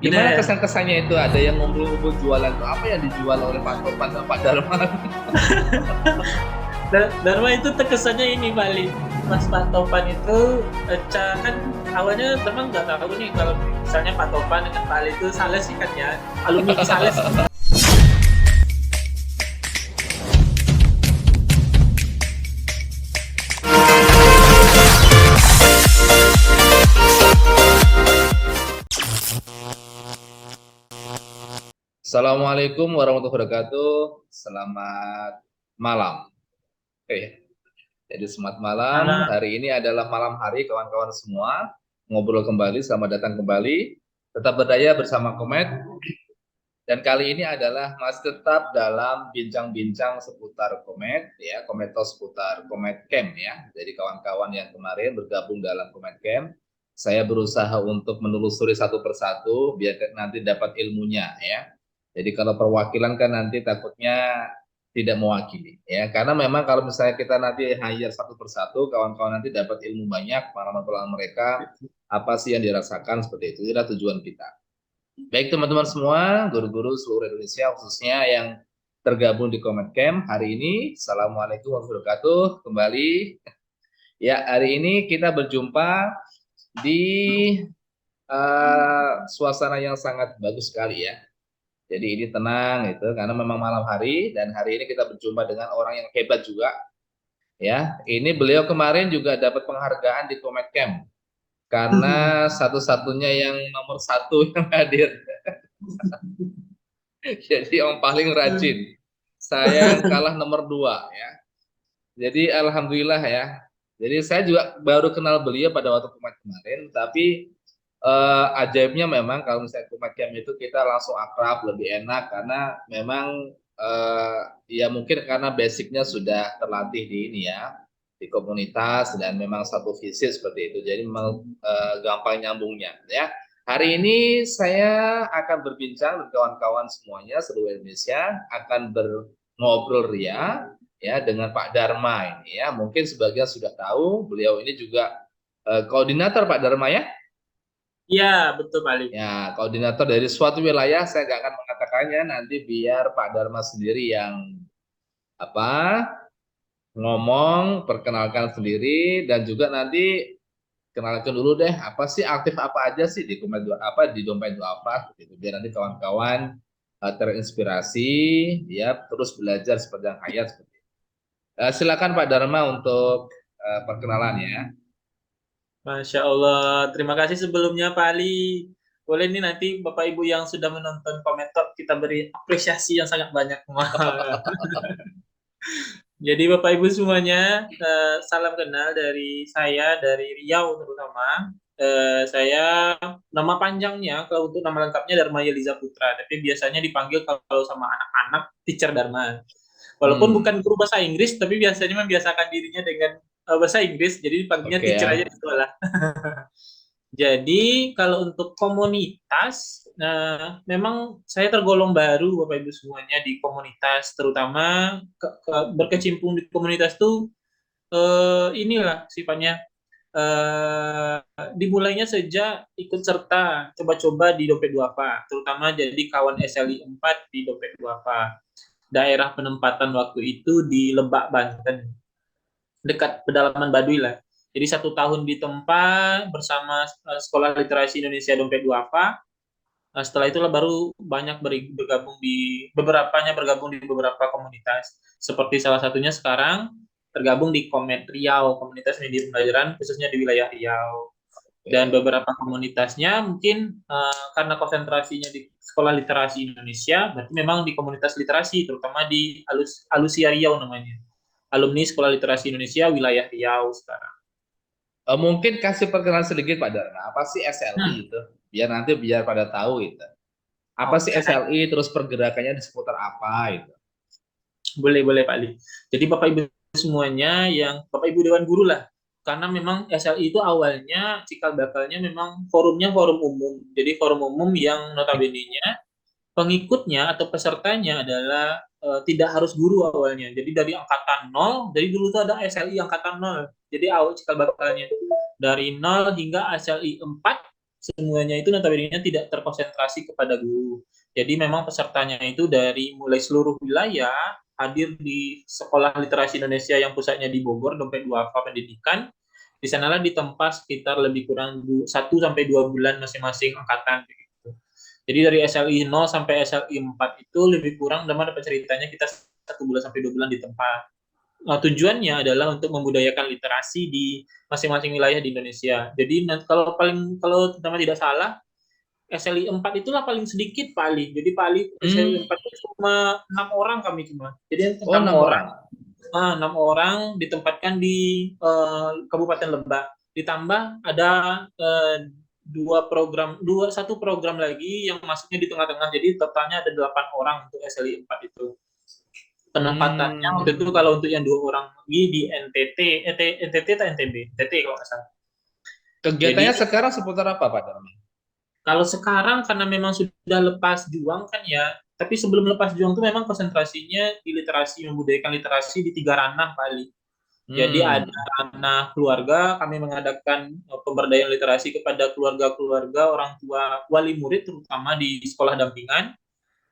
Gimana Bener. kesan-kesannya itu? Ada yang ngumpul-ngumpul jualan tuh apa yang dijual oleh Pak Topan sama Pak Darman? Dharma itu terkesannya ini paling Mas Pak Topan itu kan awalnya teman nggak tahu nih kalau misalnya Pak Topan dengan Pak Ali itu sales sih kan ya, alumni sales. Assalamualaikum warahmatullahi wabarakatuh. Selamat malam. Oke, jadi selamat malam. Malah Hari ini adalah malam hari kawan-kawan semua. Ngobrol kembali, selamat datang kembali. Tetap berdaya bersama Komet. Dan kali ini adalah masih tetap dalam bincang-bincang seputar Komet, ya, Kometos seputar Komet Camp, ya. Jadi kawan-kawan yang kemarin bergabung dalam Komet Camp, saya berusaha untuk menelusuri satu persatu biar nanti dapat ilmunya, ya. Jadi kalau perwakilan kan nanti takutnya tidak mewakili, ya. Karena memang kalau misalnya kita nanti hire satu persatu, kawan-kawan nanti dapat ilmu banyak, pengalaman-pengalaman mereka, apa sih yang dirasakan seperti itu. Itulah tujuan kita. Baik teman-teman semua, guru-guru seluruh Indonesia khususnya yang tergabung di Comet Camp hari ini. Assalamualaikum warahmatullahi wabarakatuh. Kembali ya, hari ini kita berjumpa di suasana yang sangat bagus sekali ya. Jadi ini tenang itu karena memang malam hari dan hari ini kita berjumpa dengan orang yang hebat juga ya. Ini beliau kemarin juga dapat penghargaan di Comet Camp karena satu-satunya yang nomor satu yang hadir. Jadi yang paling rajin. Saya yang kalah nomor dua ya. Jadi alhamdulillah ya. Jadi saya juga baru kenal beliau pada waktu kemarin, tapi ajaibnya memang kalau misalnya Kumakiam itu kita langsung akrab, lebih enak karena memang ya mungkin karena basicnya sudah terlatih di ini ya, di komunitas dan memang satu visi seperti itu. Jadi memang gampang nyambungnya ya. Hari ini saya akan berbincang dengan kawan-kawan semuanya seluruh Indonesia akan ngobrol ya dengan Pak Dharma ini ya. Mungkin sebagian sudah tahu beliau ini juga koordinator Pak Dharma ya. iya betul Pak Ali. Ya, koordinator dari suatu wilayah saya nggak akan mengatakannya nanti biar Pak Dharma sendiri yang apa ngomong, perkenalkan sendiri dan juga nanti kenalkan dulu deh apa sih aktif apa aja sih di dompet apa gitu biar nanti kawan-kawan terinspirasi ya terus belajar seperti yang ayat seperti itu. Silakan Pak Dharma untuk perkenalan ya. Masya Allah, terima kasih sebelumnya Pak Ali. Boleh nih nanti Bapak Ibu yang sudah menonton komentar kita beri apresiasi yang sangat banyak. Jadi Bapak Ibu semuanya, salam kenal dari saya dari Riau terutama. Saya nama panjangnya kalau untuk nama lengkapnya Dharma Yeliza Putra, tapi biasanya dipanggil kalau sama anak-anak Teacher Dharma. Walaupun Hmm, bukan guru bahasa Inggris, tapi biasanya membiasakan dirinya dengan bahasa Inggris, jadi dipanggilnya oke teacher aja ya. di sekolah. Jadi kalau untuk komunitas, nah memang saya tergolong baru Bapak Ibu semuanya di komunitas, terutama berkecimpung di komunitas tuh inilah sifatnya dimulainya sejak ikut serta coba-coba di Dompet Duafa, terutama jadi kawan SLI 4 di Dompet Duafa. Daerah penempatan waktu itu di Lebak, Banten, dekat pedalaman Baduy lah. Jadi 1 tahun di tempat bersama Sekolah Literasi Indonesia Dompet Duafa. Setelah itulah baru banyak bergabung di bergabung di beberapa komunitas. Seperti salah satunya sekarang tergabung di Komet Riau, komunitas media pembelajaran khususnya di wilayah Riau. Dan Oke. beberapa komunitasnya mungkin karena konsentrasinya di Sekolah Literasi Indonesia, berarti memang di komunitas literasi, terutama di Alusia Riau namanya. Alumni Sekolah Literasi Indonesia wilayah Riau sekarang. Mungkin kasih perkenalan sedikit Pak Dharma. Apa sih SLI Hmm, itu? Biar pada tahu itu. Apa sih Oke, SLI terus pergerakannya di seputar apa itu? boleh boleh Pak Ali. Jadi Bapak Ibu semuanya yang Bapak Ibu Dewan Guru lah, karena memang SLI itu awalnya cikal bakalnya memang forumnya forum umum. Jadi forum umum yang notabene-nya pengikutnya atau pesertanya adalah tidak harus guru awalnya. Jadi dari angkatan nol, jadi dulu tuh ada SLI angkatan nol. Jadi awal cikal bakalnya dari nol hingga SLI 4 semuanya itu notabene tidak terkonsentrasi kepada guru. Jadi memang pesertanya itu dari mulai seluruh wilayah hadir di Sekolah Literasi Indonesia yang pusatnya di Bogor, Dompet Duafa Pendidikan. Di sanalah ditempa sekitar lebih kurang 1 sampai 2 bulan masing-masing angkatan. Jadi dari SLI 0 sampai SLI 4 itu lebih kurang dalam dapat ceritanya kita 1 bulan sampai 2 bulan ditempa. Tujuannya adalah untuk membudayakan literasi di masing-masing wilayah di Indonesia. Jadi kalau pertama tidak salah SLI 4 itulah paling sedikit Pak Ali. Jadi Pak Ali SLI 4 itu cuma 6 orang kami cuma. Jadi Oh, 6 enam orang, orang. 6 orang ditempatkan di Kabupaten Lebak. Ditambah ada satu program lagi yang masuknya di tengah-tengah. Jadi totalnya ada 8 orang untuk SLI 4 itu. Penempatannya waktu itu kalau untuk yang 2 orang lagi di NTT, NTT atau NTB, NTT kalau nggak salah. Kegiatannya Jadi sekarang seputar apa, Pak Dharma? kalau sekarang karena memang sudah lepas juang kan ya, tapi sebelum lepas juang itu memang konsentrasinya di literasi, membudayakan literasi di 3 ranah kali. Jadi ada ranah keluarga, kami mengadakan pemberdayaan literasi kepada keluarga-keluarga, orang tua, wali murid terutama di sekolah dampingan.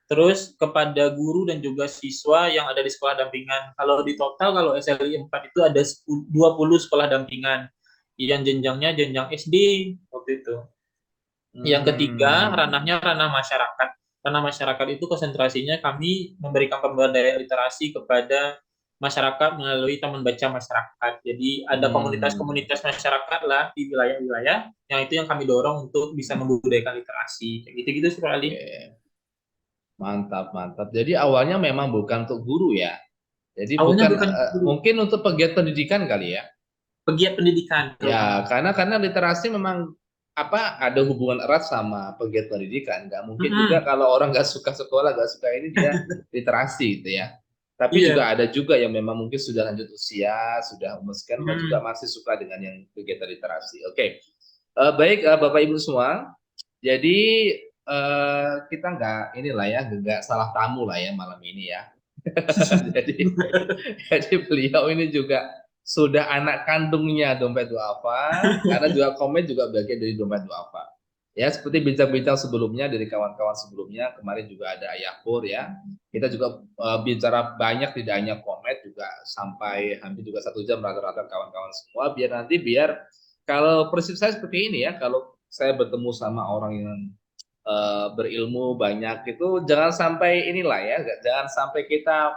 Terus kepada guru dan juga siswa yang ada di sekolah dampingan. Kalau di total, kalau SLI 4 itu ada 20 sekolah dampingan. Yang jenjangnya jenjang SD waktu itu. Yang ketiga, ranahnya ranah masyarakat. Ranah masyarakat itu konsentrasinya kami memberikan pemberdayaan literasi kepada masyarakat melalui taman baca masyarakat. Jadi ada komunitas-komunitas masyarakat lah di wilayah-wilayah yang itu yang kami dorong untuk bisa membudayakan literasi. Kayak gitu-gitu sih Pak Ali. Mantap, mantap. Jadi awalnya memang bukan untuk guru ya. Jadi Awalnya bukan bukan mungkin untuk pegiat pendidikan kali ya. pegiat pendidikan Ya, terutama. karena literasi memang ada hubungan erat sama pegiat pendidikan. Nggak mungkin juga Mm-mm. kalau orang nggak suka sekolah, nggak suka ini dia literasi gitu ya. Tapi juga Iya. ada juga yang memang mungkin sudah lanjut usia, sudah umur sekian, dan juga Mm-mm. masih suka dengan yang kegiatan literasi. Oke. Baik, Bapak Ibu semua. Jadi kita nggak ya, nggak salah tamu lah ya malam ini ya. jadi beliau ini juga sudah anak kandungnya Dompet Duafa, karena juga komen juga bagian dari Dompet Duafa. Ya, seperti bincang-bincang sebelumnya dari kawan-kawan sebelumnya, kemarin juga ada Ayah Pur ya. Kita juga bicara banyak, tidak hanya komen, juga sampai hampir juga 1 jam rata-rata kawan-kawan semua, biar kalau prinsip saya seperti ini ya, kalau saya bertemu sama orang yang berilmu banyak itu jangan sampai inilah ya, jangan sampai kita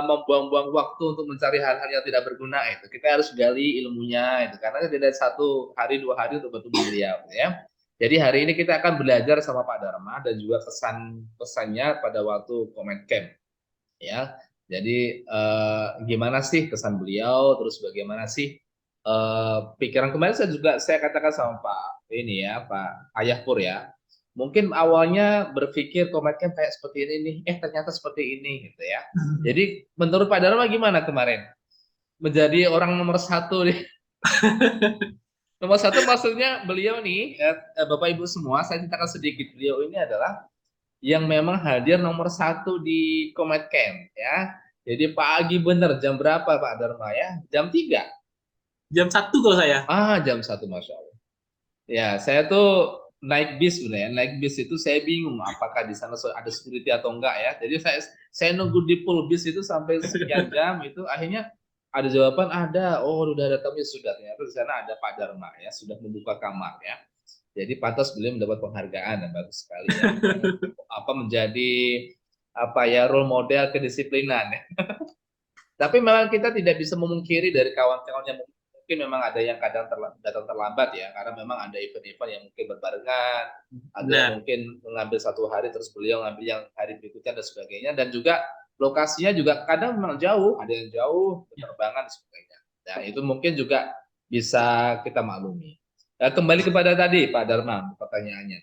membuang-buang waktu untuk mencari hal-hal yang tidak berguna itu. Kita harus gali ilmunya itu karena tidak 1 hari 2 hari untuk bertemu beliau ya. Jadi hari ini kita akan belajar sama Pak Dharma dan juga pesannya pada waktu comment camp ya. Jadi gimana sih kesan beliau, terus bagaimana sih pikiran kemarin saya katakan sama Pak ini ya, Pak Ayah Pur ya. Mungkin awalnya berpikir kometnya kayak seperti ini nih, ternyata seperti ini gitu ya. Jadi menurut Pak Dharma gimana kemarin? Menjadi orang nomor 1 nih. Nomor 1 maksudnya beliau nih, Bapak Ibu semua, saya ceritakan sedikit. Beliau ini adalah yang memang hadir nomor 1 di Comet Camp ya. Jadi pagi bener, jam berapa Pak Dharma ya? Jam 3. Jam 1 kalau saya. Jam 1, Masya Allah. Ya, saya tuh naik bis sebenarnya. Naik bis itu saya bingung apakah di sana ada security atau enggak ya. Jadi saya nunggu di pool bis itu sampai sekian jam itu akhirnya ada jawaban ada. Oh, udah ada tamu sudah. Ternyata di sana ada Pak Dharma ya, sudah membuka kamar ya. Jadi pantas beliau mendapat penghargaan dan bagus sekali ya. Menjadi role model kedisiplinan ya. Tapi memang kita tidak bisa memungkiri dari kawan-kawan yang mungkin memang ada yang kadang datang terlambat ya, karena memang ada event-event yang mungkin berbarengan, ada yang mungkin mengambil 1 hari terus beliau ngambil yang hari berikutnya dan sebagainya, dan juga lokasinya juga kadang memang jauh, ada yang jauh, penerbangan dan sebagainya. Nah itu mungkin juga bisa kita maklumi. Kembali kepada tadi Pak Dharma pertanyaannya,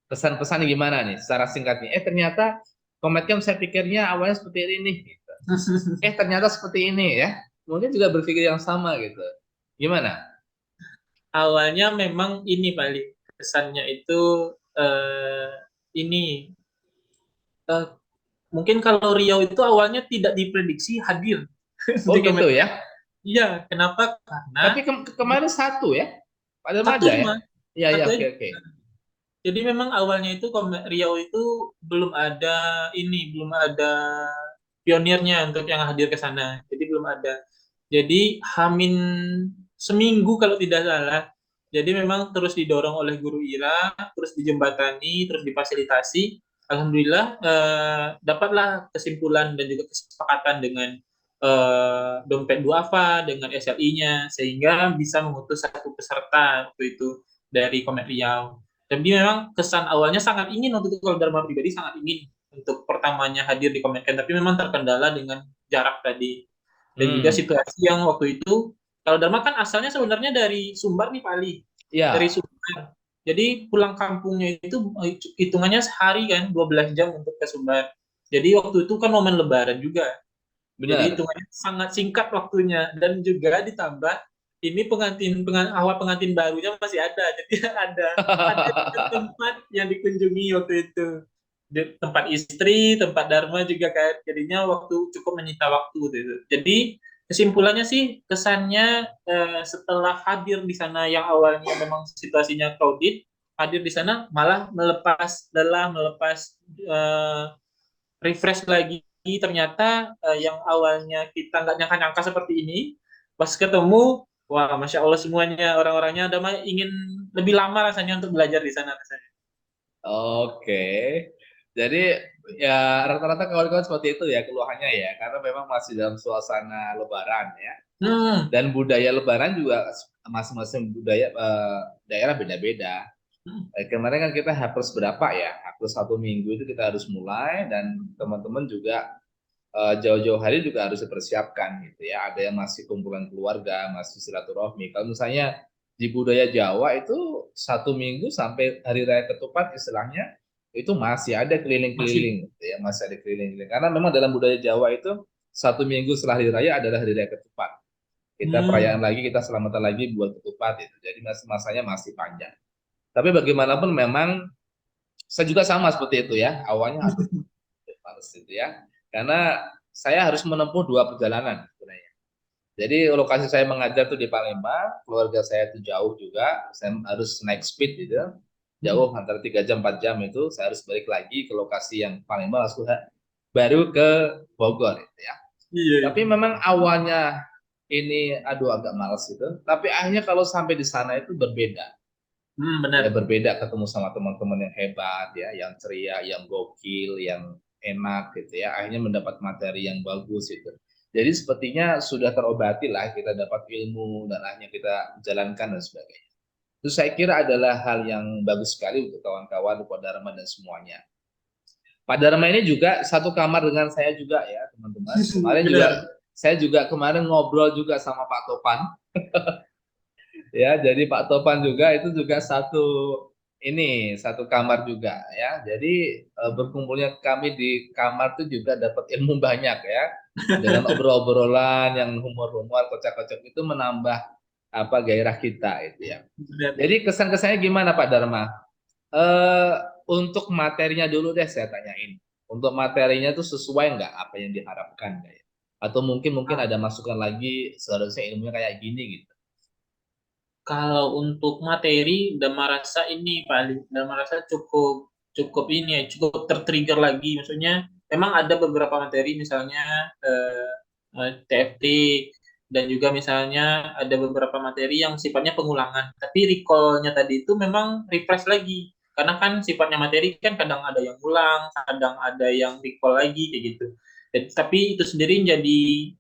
pesan-pesan gimana nih secara singkatnya? Ternyata Cometcamp saya pikirnya awalnya seperti ini gitu. Ternyata seperti ini ya. Mungkin juga berpikir yang sama gitu. Gimana? Awalnya memang ini paling kesannya itu ini mungkin kalau Riau itu awalnya tidak diprediksi hadir. Oh gitu ya? Iya, kenapa? Karena Tapi kemarin 1 ya, Pak Dharma Satu ada ya? cuma, Iya, iya, satu oke, aja. oke. Jadi memang awalnya itu Riau itu belum ada belum ada pionirnya untuk yang hadir ke sana. Jadi belum ada. Jadi Hamin seminggu kalau tidak salah. Jadi memang terus didorong oleh guru Ira, terus dijembatani, terus difasilitasi. Alhamdulillah dapatlah kesimpulan dan juga kesepakatan dengan dompet duafa dengan SLI-nya sehingga bisa mengutus satu peserta waktu itu dari Komet Riau. Tapi memang kesan awalnya sangat ingin waktu itu kalau Dharma pribadi sangat ingin untuk pertamanya hadir di Komet tapi memang terkendala dengan jarak tadi dan juga Hmm, situasi yang waktu itu kalau Dharma kan asalnya sebenarnya dari Sumbar nih Pak Ali, dari iya, Sumbar. Jadi pulang kampungnya itu hitungannya sehari kan 12 jam untuk ke Sumbar. Jadi waktu itu kan momen Lebaran juga. Jadi benar. hitungannya sangat singkat waktunya dan juga ditambah ini awal pengantin barunya masih ada. Jadi ada juga tempat yang dikunjungi waktu itu. Tempat istri, tempat Dharma juga kan. Jadinya waktu cukup menyita waktu gitu. Jadi kesimpulannya sih kesannya setelah hadir di sana yang awalnya memang situasinya crowded, hadir di sana malah melepas lelah, melepas eh, refresh lagi ternyata yang awalnya kita nggak nyangka-nyangka seperti ini pas ketemu wah masya Allah semuanya orang-orangnya ada mah ingin lebih lama rasanya untuk belajar di sana rasanya. Oke. Jadi ya rata-rata kawan-kawan seperti itu ya keluhannya ya, karena memang masih dalam suasana Lebaran ya. Hmm. Dan budaya Lebaran juga masing-masing budaya daerah beda-beda. Kemarin kan kita H plus berapa ya? H plus 1 minggu itu kita harus mulai dan teman-teman juga jauh-jauh hari juga harus dipersiapkan gitu ya. Ada yang masih kumpulan keluarga, masih silaturahmi. Kalau misalnya di budaya Jawa itu 1 minggu sampai hari raya ketupat istilahnya itu masih ada Masih. keliling-keliling gitu ya, masih ada keliling-keliling. Karena memang dalam budaya Jawa itu 1 minggu setelah hari raya adalah hari raya ketupat. Kita Hmm. perayaan lagi, kita selamatan lagi buat ketupat itu. Jadi masanya masih panjang. Tapi bagaimanapun memang saya juga sama seperti itu ya. Awalnya aduh males gitu ya. Karena saya harus menempuh 2 perjalanan sebenarnya. Jadi lokasi saya mengajar tuh di Palembang, keluarga saya itu jauh juga, saya harus naik speed gitu. Jauh Hmm. antara 3 jam 4 jam itu saya harus balik lagi ke lokasi yang Palembang langsung baru ke Bogor gitu ya. Iya, Tapi iya. memang awalnya ini aduh agak males gitu, tapi akhirnya kalau sampai di sana itu berbeda. Ya Benar. berbeda ketemu sama teman-teman yang hebat ya, yang ceria, yang gokil, yang enak gitu ya. Akhirnya mendapat materi yang bagus itu. Jadi sepertinya sudah terobati lah kita dapat ilmu dan akhirnya kita jalankan dan sebagainya. Itu saya kira adalah hal yang bagus sekali untuk kawan-kawan Pak Dharma dan semuanya. Pak Dharma ini juga satu kamar dengan saya juga ya teman-teman. Kemarin juga Benar. saya juga kemarin ngobrol juga sama Pak Topan ya jadi Pak Topan juga itu juga satu kamar juga ya jadi berkumpulnya kami di kamar itu juga dapat ilmu banyak ya dengan obrol-obrolan yang humor-humor kocak-kocak itu menambah apa gairah kita itu ya Benar. jadi kesan-kesannya gimana Pak Dharma eh untuk materinya dulu deh saya tanyain untuk materinya itu sesuai nggak apa yang diharapkan nggak ya? Atau mungkin mungkin Ah, ada masukan lagi seharusnya ilmunya kayak gini gitu. kalau untuk materi udah merasa ini paling udah merasa cukup cukup ini ya cukup tertrigger lagi maksudnya memang ada beberapa materi misalnya TFT dan juga misalnya ada beberapa materi yang sifatnya pengulangan tapi recall-nya tadi itu memang refresh lagi karena kan sifatnya materi kan kadang ada yang ulang kadang ada yang recall lagi kayak gitu. Tapi itu sendiri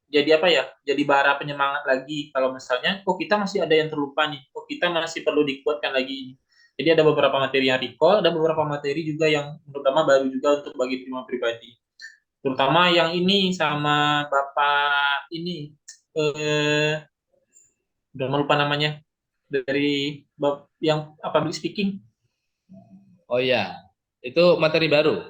jadi apa ya? Jadi bara penyemangat lagi kalau misalnya kok kita masih ada yang terlupa nih, kok kita masih perlu dikuatkan lagi. Jadi ada beberapa materi yang recall, ada beberapa materi juga yang terutama baru juga untuk bagi prima pribadi. Terutama yang ini sama Bapak ini udah lupa namanya dari yang public speaking. Oh iya, itu materi baru.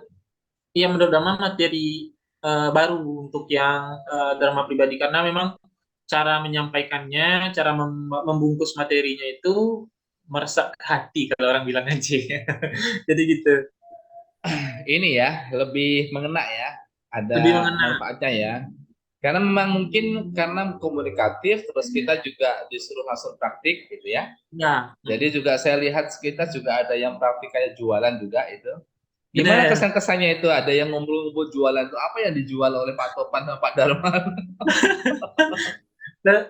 Iya menurut Dharma materi baru untuk yang drama pribadi karena memang cara menyampaikannya, cara membungkus materinya itu meresap ke hati kalau orang bilang aja. Jadi gitu, Ini ya, lebih mengena ya. lebih Ada mengena. manfaatnya ya. Karena memang mungkin karena komunikatif, terus kita juga disuruh langsung praktik gitu ya. Ya, Jadi juga saya lihat kita juga ada yang praktik kayak jualan juga itu. Gimana benar. kesan-kesannya itu? Ada yang ngumpul-ngumpul jualan itu apa yang dijual oleh Pak Topan sama Pak Darman?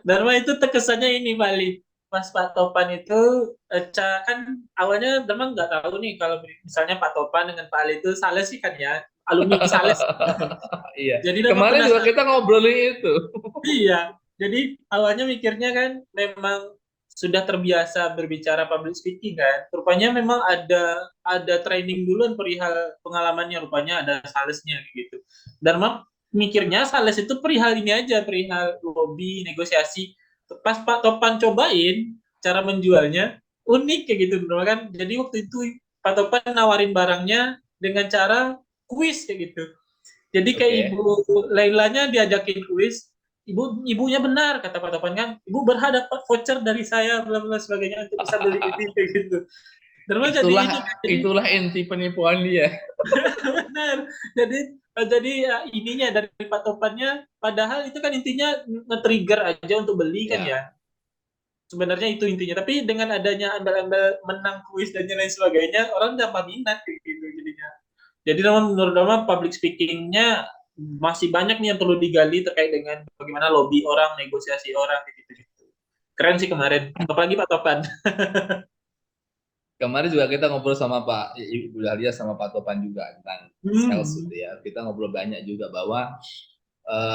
Dharma itu terkesannya ini Pak Ali. Mas Pak Topan itu kan awalnya Dharma nggak tahu nih kalau misalnya Pak Topan dengan Pak Ali itu sales sih kan ya, alumni sales. Iya. Jadi Dharma Kemarin juga penasaran. kita ngobrolin itu. Iya, jadi awalnya mikirnya kan memang sudah terbiasa berbicara public speaking kan. Rupanya memang ada training duluan perihal pengalamannya, rupanya ada salesnya gitu. Dan memang mikirnya sales itu perihal ini aja, perihal lobby, negosiasi. Pas Pak Topan cobain cara menjualnya unik kayak gitu, bener kan? Jadi waktu itu Pak Topan nawarin barangnya dengan cara kuis kayak gitu. Jadi kayak Oke. Ibu Lailanya diajakin kuis, ibunya benar kata Pak Topan kan, ibu berhak dapat voucher dari saya bla bla sebagainya untuk bisa beli ini kayak gitu. Terus jadi Itulah ini jadi itulah inti penipuan dia. benar. Jadi ya, ininya dari Pak Topannya, padahal itu kan intinya nge-trigger aja untuk beli kan Ya. ya. Sebenarnya itu intinya. Tapi dengan adanya embel-embel menang kuis dan lain sebagainya, orang tambah minat kayak gitu jadinya. Jadi menurut Dama public speaking-nya masih banyak nih yang perlu digali terkait dengan bagaimana lobby orang, negosiasi orang gitu-gitu. Keren sih kemarin, apalagi Pak Topan. Kemarin juga kita ngobrol sama Pak Ibu Dahlia sama Pak Topan juga tentang sales Hmm. gitu ya. Kita ngobrol banyak juga bahwa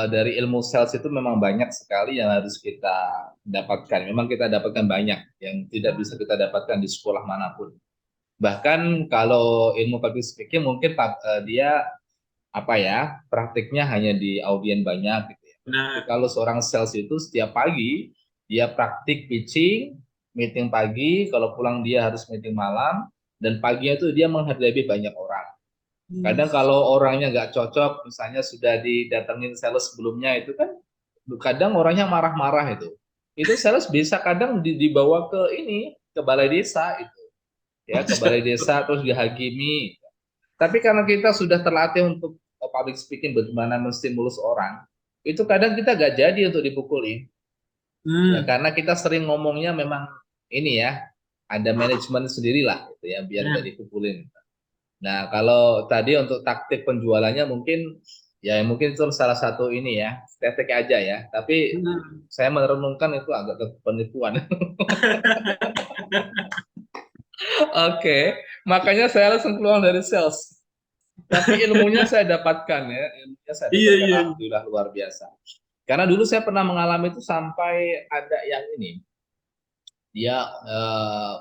dari ilmu sales itu memang banyak sekali yang harus kita dapatkan. Memang kita dapatkan banyak yang tidak bisa kita dapatkan di sekolah manapun. Bahkan kalau ilmu public speaking mungkin dia apa ya praktiknya hanya di audien banyak gitu ya. Tapi Nah, kalau seorang sales itu setiap pagi dia praktik pitching, meeting pagi, kalau pulang dia harus meeting malam, dan paginya itu dia menghadapi banyak orang. hmm. Kadang kalau orangnya nggak cocok, misalnya sudah didatengin sales sebelumnya itu kan, kadang orangnya marah-marah itu. Itu sales bisa kadang dibawa ke ini, ke balai desa itu, ya ke balai desa terus dihakimi. Tapi karena kita sudah terlatih untuk public speaking bagaimana menstimulus orang, itu kadang kita gak jadi untuk dipukulin. Ya, Hmm. karena kita sering ngomongnya memang ini ya, ada manajemen sendiri lah gitu ya, biar gak Nah, dipukulin. Nah, kalau tadi untuk taktik penjualannya mungkin ya mungkin itu salah satu ini ya, taktik aja ya. Tapi hmm. saya merenungkan itu agak ke penipuan. Oke, makanya saya langsung keluar dari sales. Tapi ilmunya saya dapatkan ya, ilmunya saya Iya, dapatkan iya. alhamdulillah luar biasa. Karena dulu saya pernah mengalami itu sampai ada yang ini, dia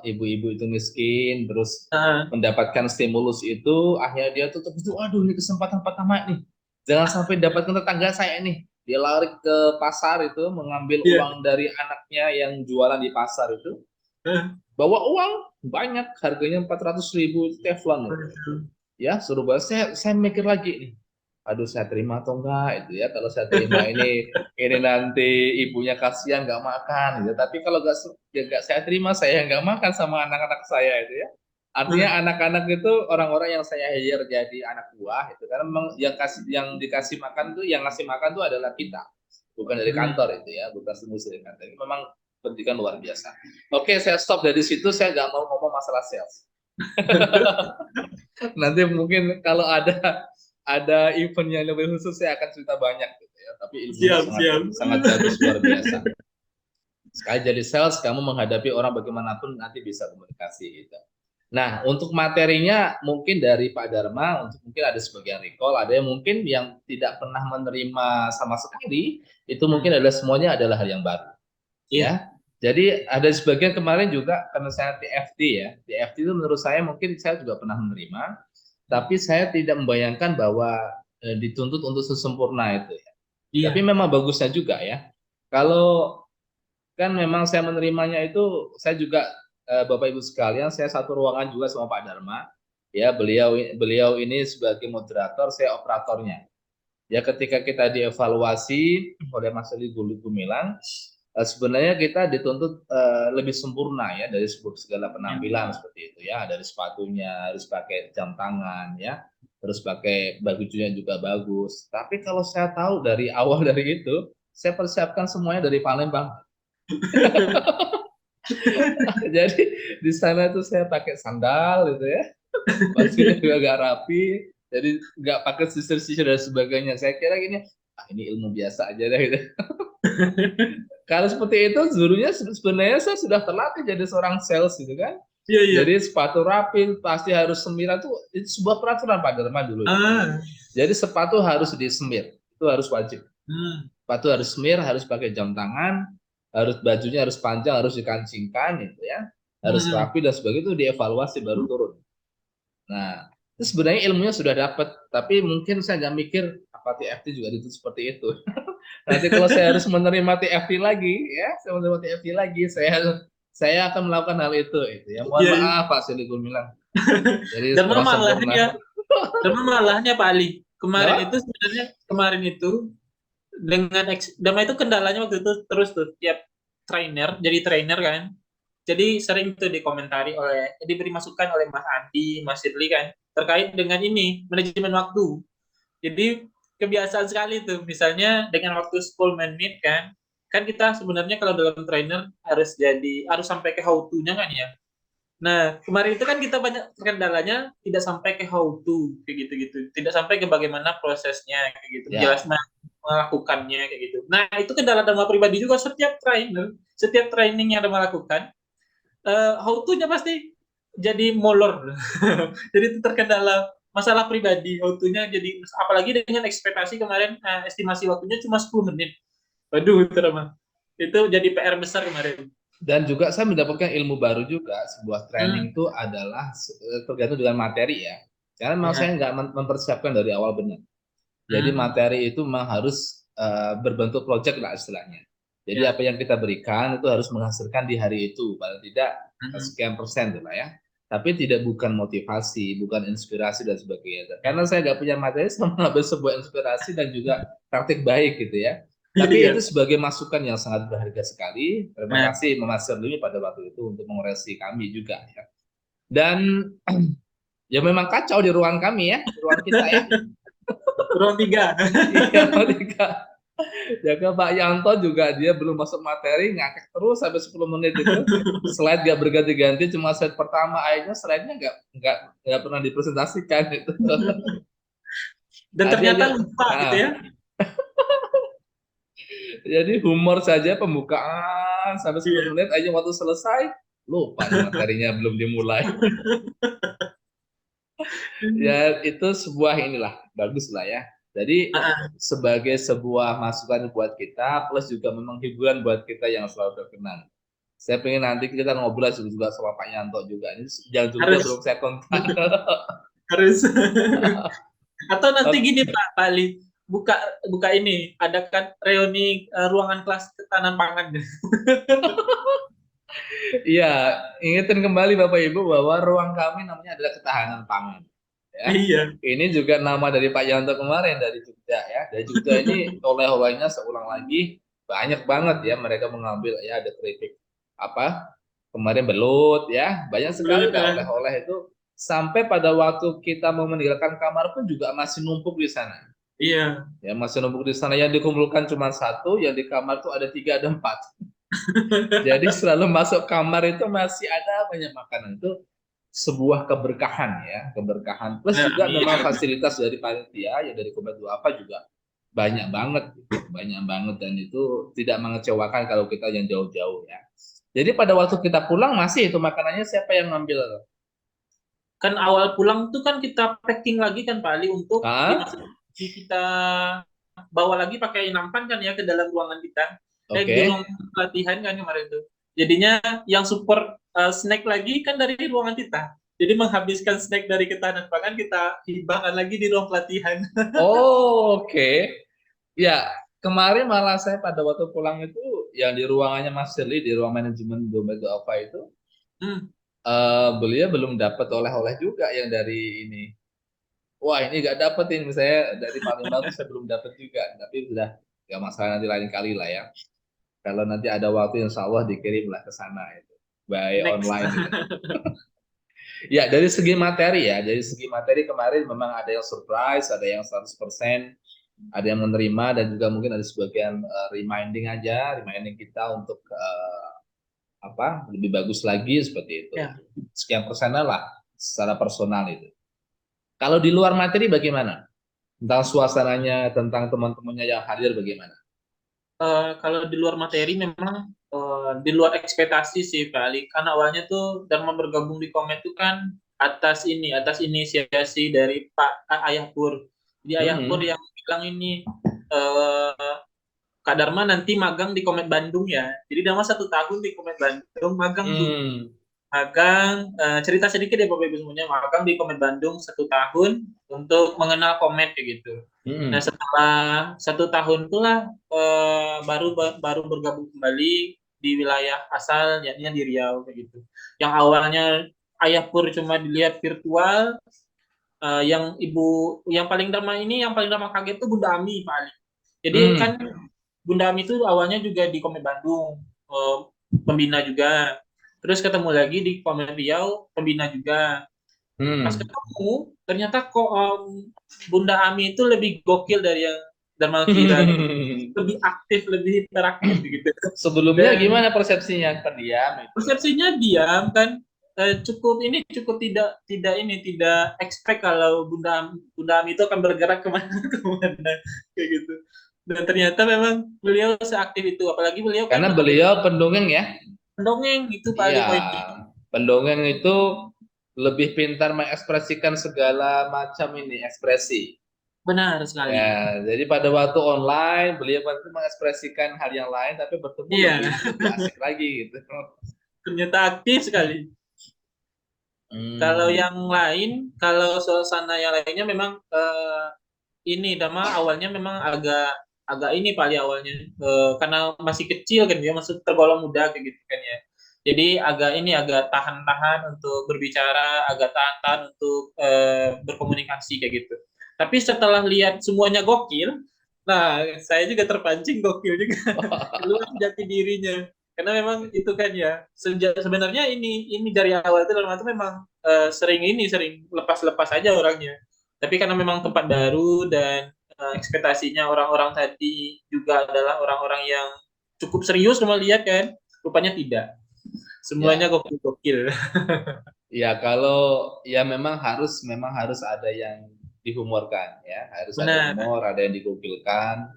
ibu-ibu itu miskin, terus Nah, mendapatkan stimulus itu, akhirnya dia tutup itu, aduh ini kesempatan pertama nih, jangan sampai dapatkan tetangga saya nih. Dia lari ke pasar itu, mengambil iya. uang dari anaknya yang jualan di pasar itu, bawa uang banyak, harganya 400.000 teflon itu ya suruh bahas saya mikir lagi nih aduh saya terima atau enggak itu ya kalau saya terima ini nanti ibunya kasihan nggak makan gitu tapi kalau nggak ya nggak saya terima saya nggak makan sama anak-anak saya itu ya artinya anak-anak itu orang-orang yang saya hire jadi anak buah itu karena memang yang dikasih makan tuh yang ngasih makan tuh adalah kita bukan dari Hmm. kantor itu ya bukan semua dari kantor ini memang pendidikan luar biasa oke saya stop dari situ saya nggak mau ngomong masalah sales nanti mungkin kalau ada event yang lebih khusus saya akan cerita banyak gitu ya. Tapi ilmunya Siap, sangat siap. sangat bagus luar biasa. Sekali jadi sales kamu menghadapi orang bagaimanapun nanti bisa komunikasi gitu. Nah, untuk materinya mungkin dari Pak Dharma untuk mungkin ada sebagian recall, ada yang mungkin yang tidak pernah menerima sama sekali, itu mungkin adalah semuanya adalah hal yang baru Iya. ya. Jadi ada sebagian kemarin juga karena saya TFT ya. TFT itu menurut saya mungkin saya juga pernah menerima, tapi saya tidak membayangkan bahwa dituntut untuk sesempurna itu ya. Tapi Iya. memang bagusnya juga ya. Kalau kan memang saya menerimanya itu saya juga Bapak Ibu sekalian, saya satu ruangan juga sama Pak Dharma. Ya, beliau beliau ini sebagai moderator, saya operatornya. Ya, ketika kita dievaluasi oleh Mas Ali Gumilang, sebenarnya kita dituntut lebih sempurna ya dari segala Ya. penampilan seperti itu ya, dari sepatunya harus pakai jam tangan ya, terus pakai bajunya juga bagus. Tapi kalau saya tahu dari awal dari itu, saya persiapkan semuanya dari Palembang. Jadi di sana tuh saya pakai sandal gitu ya, bajunya juga agak rapi, jadi nggak pakai sisir-sisir dan sebagainya. Saya kira gini, ah, ini ilmu biasa aja deh gitu. Kalau seperti itu, dulunya sebenarnya saya sudah terlatih jadi seorang sales gitu kan. Iya, iya. Jadi sepatu rapi pasti harus semir itu sebuah peraturan Pak Derma dulu itu. Ah. Jadi sepatu harus disemir, itu harus wajib. Hmm. Sepatu harus semir, harus pakai jam tangan, harus bajunya harus panjang, harus dikancingkan gitu ya, harus Hmm. rapi dan sebagainya itu dievaluasi baru turun. Nah, itu sebenarnya ilmunya sudah dapat, tapi mungkin saya nggak mikir apa TFT juga itu seperti itu. Nanti kalau saya harus menerima TFT lagi, ya, saya menerima TFT lagi, saya akan melakukan hal itu ya. Mohon Iya, iya. maaf Pak Sili Gumilang. Jadi Dan kurang malahnya, sempurna. dan malahnya Pak Ali, kemarin itu Kenapa? sebenarnya kemarin itu dengan dan itu kendalanya waktu itu terus tuh tiap trainer jadi trainer kan. Jadi sering tuh dikomentari diberi masukan oleh Mas Andi, Mas Sidli kan terkait dengan ini manajemen waktu. Jadi kebiasaan sekali tuh, misalnya dengan waktu 10 menit kan, kan kita sebenarnya kalau dalam trainer harus sampai ke how to-nya kan ya. Nah, kemarin itu kan kita banyak kendalanya tidak sampai ke how to kayak gitu-gitu. Tidak sampai ke bagaimana prosesnya kayak gitu, Ya, menjelaskan melakukannya kayak gitu. Nah, itu kendala dalam pribadi juga setiap trainer, setiap training yang ada melakukan, how to-nya pasti jadi molor. Jadi itu terkendala masalah pribadi, how to-nya jadi apalagi dengan ekspektasi kemarin estimasi waktunya cuma 10 menit. Waduh, itu jadi PR besar kemarin. dan juga saya mendapatkan ilmu baru juga. Sebuah Hmm, training itu adalah tergantung dengan materi ya. Karena memang ya. saya nggak mempersiapkan dari awal benar. Jadi Hmm, materi itu memang harus berbentuk project lah istilahnya. Jadi ya. apa yang kita berikan itu harus menghasilkan di hari itu, paling tidak Hmm, sekian persen tuh lah ya. Tapi tidak bukan motivasi, bukan inspirasi dan sebagainya. Karena saya nggak punya materi, saya mengambil sebuah inspirasi dan juga praktik baik gitu ya. Tapi itu iya. sebagai masukan yang sangat berharga sekali. Terima Nah, kasih Mas Serli pada waktu itu untuk mengoreksi kami juga ya. Dan ya memang kacau di ruangan kami ya, di ruangan kita ya. ruang tiga. Iya, Monika. Jaga Pak Yanto juga dia belum masuk materi ngakak terus sampai 10 menit itu. Slide gak berganti-ganti cuma slide pertama akhirnya slide-nya nggak pernah dipresentasikan itu. Dan Tadi ternyata aja lupa gitu ya. jadi humor saja pembukaan sampai 10 Iya. menit aja waktu selesai lupa nih materinya belum dimulai. Ya itu sebuah inilah bagus lah ya. Jadi Ah, sebagai sebuah masukan buat kita plus juga memang hiburan buat kita yang selalu terkenang. Saya pengen nanti kita ngobrol juga sama Pak Yanto juga. Ini jangan Jogja harus belum saya kontak. harus. Atau nanti Oke. gini Pak Ali, buka buka ini, adakan reuni ruangan kelas ketahanan pangan. Iya, ingetin kembali Bapak Ibu bahwa ruang kami namanya adalah ketahanan pangan. Ya, Iya. ini juga nama dari Pak Yanto kemarin dari Jogja ya. Dari Jogja ini oleh-olehnya seulang lagi banyak banget ya. Mereka mengambil ya ada keripik apa kemarin belut ya. Banyak sekali Belut, lah oleh-oleh itu. Sampai pada waktu kita mau meninggalkan kamar pun juga masih numpuk di sana. iya. Ya masih numpuk di sana. Yang dikumpulkan cuma satu, yang di kamar tuh ada tiga, ada empat. Jadi selalu masuk kamar itu masih ada banyak makanan itu sebuah keberkahan ya, keberkahan. Plus Nah, juga amin. memang fasilitas dari panitia ya dari Komite apa juga banyak banget, gitu. Banyak banget dan itu tidak mengecewakan kalau kita yang jauh-jauh ya. Jadi pada waktu kita pulang masih itu makanannya siapa yang ngambil? Kan awal pulang tuh kan kita packing lagi kan Pak Ali untuk Ah, kita bawa lagi pakai nampan kan ya ke dalam ruangan kita. Di ruang oke. pelatihan kan kemarin tuh. Jadinya yang support snack lagi kan dari ruangan kita. Jadi menghabiskan snack dari ketahanan pangan kita hibahkan lagi di ruang pelatihan. Oh, oke. Ya, kemarin malah saya pada waktu pulang itu yang di ruangannya Mas Shirley di ruang manajemen Domedo Alpha itu Hmm. beliau belum dapat oleh-oleh juga yang dari ini. Wah, ini nggak dapet ini misalnya dari Palembang tuh saya belum dapat juga, tapi sudah nggak masalah nanti lain kali lah ya. Kalau nanti ada waktu insya Allah dikirimlah ke sana itu. By Next. online gitu. Ya, dari segi materi ya, dari segi materi kemarin memang ada yang surprise, ada yang 100%, ada yang menerima dan juga mungkin ada sebagian reminding kita untuk apa lebih bagus lagi seperti itu. Ya. Sekian persennya lah secara personal itu. Kalau di luar materi bagaimana? Tentang suasananya, tentang teman-temannya yang hadir bagaimana? Kalau di luar materi memang di luar ekspektasi sih Pak Ali. Karena awalnya tuh Dharma bergabung di Komet itu kan atas inisiasi dari Ayah Pur. Jadi Ayah Pur Hmm. yang bilang ini eh, Kak Dharma nanti magang di Komet Bandung ya. Jadi Dharma 1 tahun di Komet Bandung magang tuh. Hmm. Magang, cerita sedikit ya Bapak Ibu semuanya, magang di Komet Bandung 1 tahun untuk mengenal Komet kayak gitu. Nah Hmm. setelah 1 tahun itulah baru baru bergabung kembali di wilayah asal, yakni di Riau kayak gitu. Yang awalnya Ayah Pur cuma dilihat virtual, yang paling drama ini, yang paling drama kaget itu Bunda Ami Pak Ali. Jadi kan Hmm. Bunda Ami itu awalnya juga di Komet Bandung, pembina juga. Terus ketemu lagi di Komet Riau, pembina juga. Pas Hmm. ketemu, ternyata kok Bunda Ami itu lebih gokil dari yang Dharma kira. Gitu. Lebih aktif, lebih interaktif gitu. Sebelumnya Dan gimana persepsinya pendiam itu? persepsinya diam kan, cukup tidak expect kalau Bunda Ami itu akan bergerak kemana kemana kayak gitu. Dan ternyata memang beliau seaktif itu, apalagi beliau kan Karena beliau pendongeng ya. mendongeng itu Iya, paling poinnya. pendongeng itu lebih pintar mengekspresikan segala macam ini ekspresi. Benar sekali. Ya, jadi pada waktu online beliau pasti mengekspresikan hal yang lain, tapi bertemu Iya, lebih asik lagi gitu. ternyata aktif sekali. Kalau Hmm. yang lain, kalau suasana yang lainnya memang ini Dama awalnya memang agak agak ini paling awalnya, karena masih kecil kan dia masih tergolong muda kayak gitu kan ya. Jadi agak tahan-tahan untuk berbicara, agak tahan-tahan untuk berkomunikasi kayak gitu. Tapi setelah lihat semuanya gokil, nah saya juga terpancing gokil juga keluar jati dirinya. Karena memang itu kan ya sebenarnya ini dari awal itu dalam itu memang sering lepas-lepas aja orangnya. Tapi karena memang tempat baru dan ekspektasinya orang-orang tadi juga adalah orang-orang yang cukup serius cuma lihat kan, rupanya tidak. Semuanya Ya, gokil-gokil. ya kalau ya memang harus ada yang dihumorkan ya, harus ada Benar. humor, ada yang digokilkan.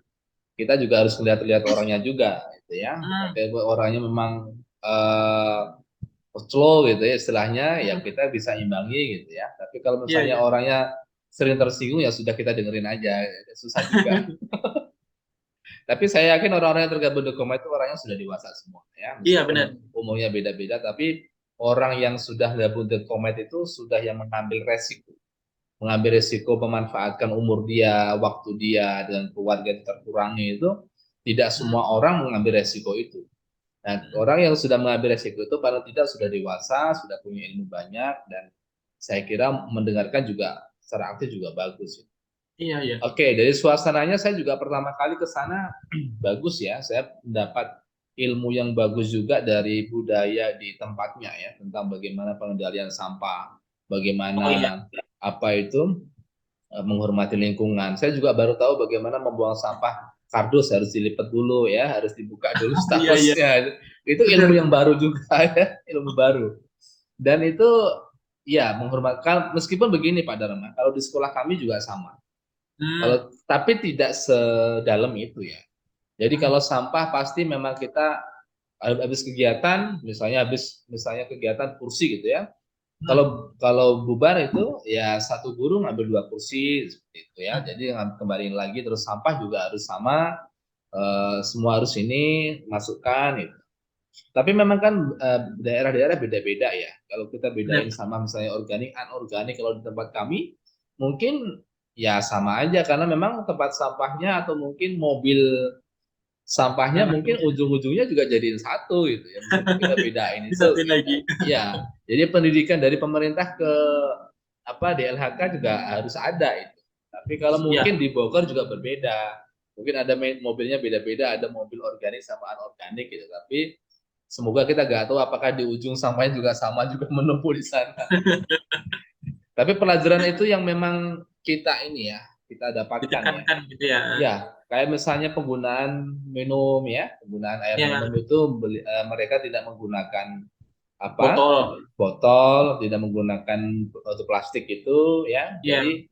Kita juga harus lihat-lihat orangnya juga gitu ya. Hmm, Tapi orangnya memang eh, slow gitu ya istilahnya, ya hmm. kita bisa imbangi gitu ya. Tapi kalau Iya, misalnya iya. orangnya sering tersinggung ya sudah kita dengerin aja, susah juga. Tapi saya yakin orang-orang yang tergabung di Koma itu orangnya sudah dewasa semua ya, Iya, benar. meskipun umurnya beda-beda, tapi orang yang sudah gabung di Komet itu sudah yang mengambil resiko memanfaatkan umur dia, waktu dia, dan keluarga yang terkurangi itu, tidak Hmm, semua orang mengambil resiko itu. Nah, hmm. orang yang sudah mengambil resiko itu paling tidak sudah dewasa, sudah punya ilmu banyak, dan saya kira mendengarkan juga secara aktif juga bagus. Iya, iya. Oke, dari suasananya saya juga pertama kali ke sana bagus ya. Saya mendapat ilmu yang bagus juga dari budaya di tempatnya ya, tentang bagaimana pengendalian sampah, Oh iya. bagaimana apa itu menghormati lingkungan. Saya juga baru tahu bagaimana membuang sampah kardus harus dilipat dulu ya, harus dibuka dulu Iya, iya. statusnya. Itu ilmu Benar. yang baru juga ya, ilmu baru. Dan itu ya menghormatkan meskipun begini Pak Dharma, kalau di sekolah kami juga sama. Hmm, Kalau tapi tidak sedalam itu ya. Jadi hmm, kalau sampah pasti memang kita habis kegiatan, misalnya kegiatan kursi gitu ya. hmm, Kalau kalau bubar itu ya satu guru ngambil 2 kursi seperti itu ya. hmm. Jadi kembaliin lagi terus sampah juga harus sama, semua harus ini masukkan itu. Tapi memang kan daerah-daerah beda-beda ya. Kalau kita bedain Benar. sama misalnya organik, anorganik kalau di tempat kami mungkin ya sama aja karena memang tempat sampahnya atau mungkin mobil sampahnya mungkin Namanya. ujung-ujungnya juga jadiin satu gitu ya. Mungkin kita bedain itu Disatuin lagi. ya. Jadi pendidikan dari pemerintah ke apa DLHK juga harus ada itu. Tapi kalau Ya, mungkin di Bogor juga berbeda. Mungkin ada mobilnya beda-beda, ada mobil organik sama anorganik gitu. Tapi semoga kita nggak tahu apakah di ujung sampahnya juga sama juga menumpuk di sana. Tapi pelajaran itu yang memang kita ini ya, kita dapatkan ya. Ditekankan gitu ya. Ya, kayak misalnya penggunaan minum ya, penggunaan air minum Ya, itu mereka tidak menggunakan apa botol. botol, tidak menggunakan botol plastik itu ya. Ya, Jadi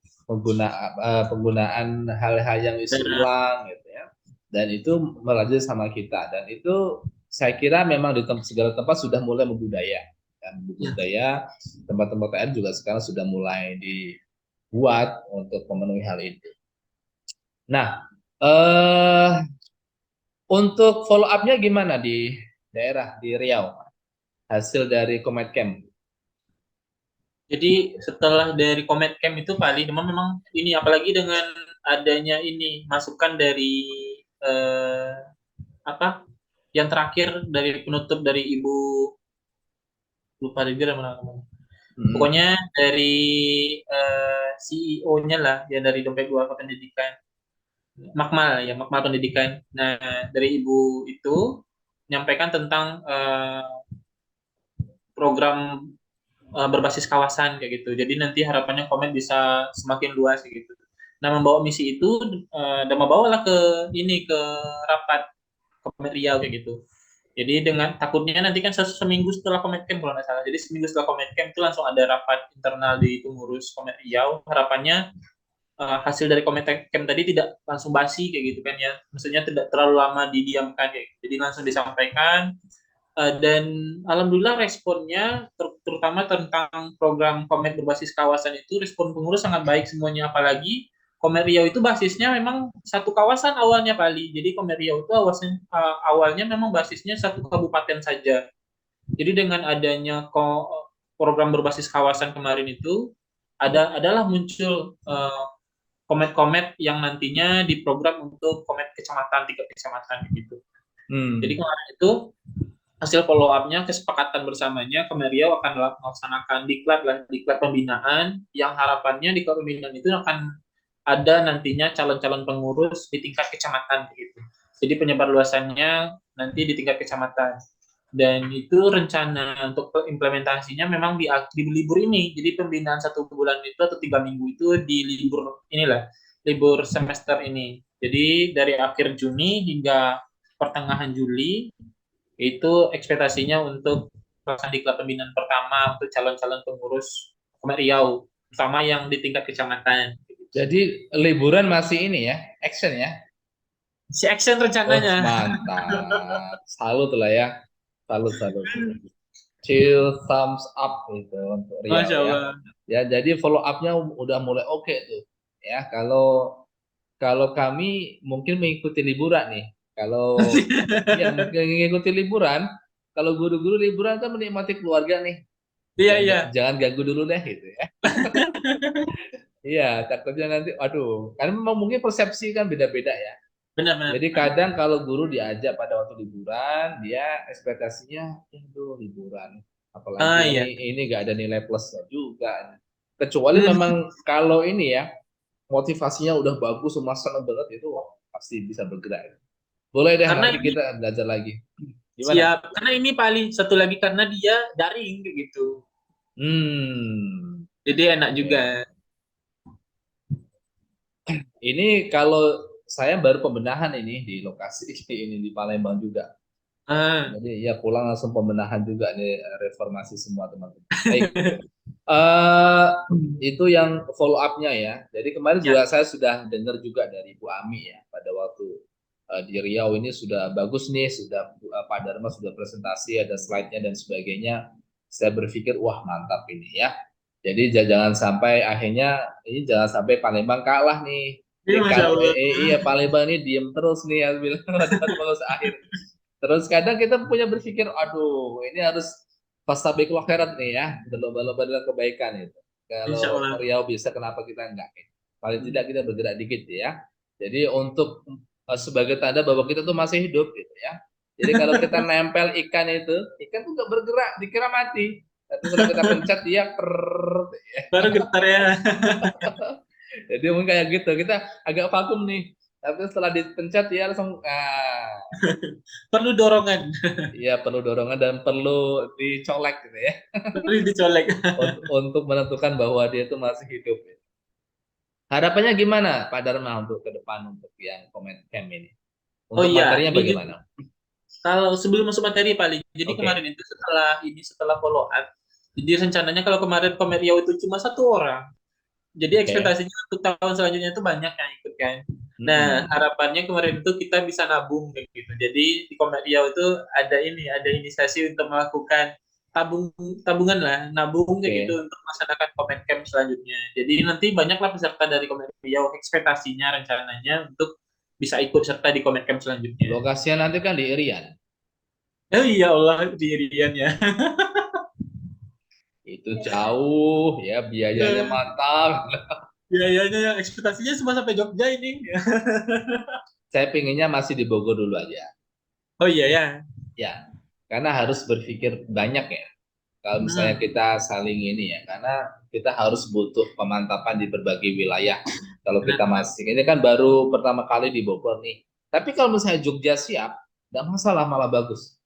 penggunaan hal-hal yang isi daerah. ulang gitu ya. Dan itu melajari sama kita. Dan itu saya kira memang di segala tempat sudah mulai membudaya. Dan Ya. budaya tempat-tempat air juga sekarang sudah mulai dibuat untuk memenuhi hal itu. Nah, eh, untuk follow up-nya gimana di daerah di Riau? Hasil dari Comet Camp. Jadi setelah dari Comet Camp itu paling memang ini apalagi dengan adanya ini masukan dari eh, apa yang terakhir dari penutup dari Ibu lupa dia mana namanya. Hmm. Pokoknya dari CEO-nya lah ya dari Dompet Dua Pendidikan. Makmal ya, Makmal Pendidikan. Nah, dari Ibu itu menyampaikan tentang program berbasis kawasan kayak gitu. Jadi nanti harapannya Komet bisa semakin luas kayak gitu. Nah, membawa misi itu dan membawalah ke ini ke rapat Komet Riau kayak gitu. Jadi dengan takutnya nanti kan seminggu setelah Komet Camp kalau nggak salah. Jadi seminggu setelah Komet Camp itu langsung ada rapat internal di pengurus Komet Riau. Harapannya hasil dari Komet Camp tadi tidak langsung basi kayak gitu kan ya. Maksudnya tidak terlalu lama didiamkan kayak gitu. Jadi langsung disampaikan. Dan alhamdulillah responnya terutama tentang program Komet berbasis kawasan itu respon pengurus sangat baik semuanya, apalagi Komet Riau itu basisnya memang satu kawasan awalnya Pali. Jadi Komet Riau itu awalnya memang basisnya satu kabupaten saja. Jadi dengan adanya program berbasis kawasan kemarin itu adalah muncul komet-komet yang nantinya diprogram untuk komet kecamatan, tingkat kecamatan gitu. Jadi kemarin itu hasil follow up-nya kesepakatan bersamanya Kemeriau akan melaksanakan diklat pembinaan yang harapannya diklat pembinaan itu akan ada nantinya calon-calon pengurus di tingkat kecamatan gitu. Jadi penyebar luasannya nanti di tingkat kecamatan. Dan itu rencana untuk implementasinya memang di libur ini. Jadi pembinaan 1 bulan itu atau 3 minggu itu di libur inilah, libur semester ini. Jadi dari akhir Juni hingga pertengahan Juli itu ekspektasinya untuk pelaksanaan diklat pembinaan pertama untuk calon-calon pengurus Komet Riau, terutama yang di tingkat kecamatan. Jadi liburan masih ini ya, action ya. Si action Oh, rencananya. mantap. Salut lah ya. Salut, salut. Chill thumbs up gitu untuk Riau Masya ya. Allah. Ya, jadi follow up-nya udah mulai oke tuh. Ya, kalau kalau kami mungkin mengikuti liburan nih. Kalau ya mungkin mengikuti liburan, kalau guru-guru liburan kan menikmati keluarga nih. Iya, Ya, iya. jangan ganggu dulu deh gitu ya. Iya, takutnya nanti, aduh, karena memang mungkin persepsi kan beda-beda ya. Benar-benar. Jadi kadang kalau guru diajak pada waktu liburan, dia ekspektasinya, itu liburan. Apalagi Ah, iya. ini gak ada nilai plusnya juga. Kecuali Hmm, memang kalau ini ya, motivasinya udah bagus, semua seneng banget, itu wah, pasti bisa bergerak. Boleh deh, karena nanti ini kita belajar lagi. Gimana? siap. Karena ini paling satu lagi karena dia daring kayak gitu. Hmm, Jadi enak juga. ya. Ini kalau saya baru pembenahan ini di lokasi ini di Palembang juga. Ah, Jadi ya pulang langsung pembenahan juga nih, reformasi semua teman-teman. Baik, itu yang follow up-nya ya. Jadi kemarin ya. juga saya sudah dengar juga dari Bu Ami ya pada waktu di Riau ini sudah bagus nih, sudah Pak Dharma sudah presentasi, ada slide-nya dan sebagainya. Saya berpikir wah mantap ini ya. Jadi jangan sampai akhirnya ini jangan sampai Palembang kalah nih. Ini Masya Allah. Iya Palembang ini diem terus nih ya bilang pada pengurus akhir. Terus kadang kita punya berpikir, aduh, ini harus fastabiqul khairat nih ya, berlomba-lomba dalam kebaikan itu. Insya Kalau Allah. Riau bisa, kenapa kita enggak? Paling tidak kita bergerak dikit ya. Jadi untuk sebagai tanda bahwa kita tuh masih hidup gitu ya. Jadi kalau kita nempel ikan tuh nggak bergerak, dikira mati. Tapi kalau kita pencet dia Baru getar ya. jadi mungkin kayak gitu. Kita agak vakum nih. Tapi setelah dipencet dia langsung Perlu dorongan, ya perlu dorongan dan perlu dicolek gitu ya perlu dicolek. untuk menentukan bahwa dia itu masih hidup. Harapannya gimana Pak Dharma untuk ke depan untuk yang comment camp ini? Oh Untuk iya, materinya ini juga bagaimana? kalau sebelum masuk materi paling. Jadi kemarin Oke. itu setelah follow up. Jadi rencananya kalau kemarin Komet Riau itu cuma satu orang. Jadi Oke. ekspektasinya untuk tahun selanjutnya itu banyak yang ikut kan. Nah, Mm-mm. harapannya kemarin itu kita bisa nabung kayak gitu. Jadi di Komet Riau itu ada inisiasi untuk melakukan tabung tabungan lah, nabung kayak gitu Oke. untuk melaksanakan Komet Camp selanjutnya. Jadi nanti banyaklah peserta dari Komet Riau ekspektasinya rencananya untuk bisa ikut serta di Komet Camp selanjutnya. Lokasinya nanti kan di Irian. Oh iya Allah di Rian ya. Itu jauh ya, biayanya Ya, mantap. biayanya yang ekspektasinya cuma sampai Jogja ini. Saya pinginnya masih di Bogor dulu aja. Oh iya ya. Ya, karena harus berpikir banyak ya. Kalau misalnya Hmm. kita saling ini ya, karena kita harus butuh pemantapan di berbagai wilayah. Kalau kita Benar-benar. masih, ini kan baru pertama kali di Bogor nih. Tapi kalau misalnya Jogja siap, nggak masalah, malah bagus.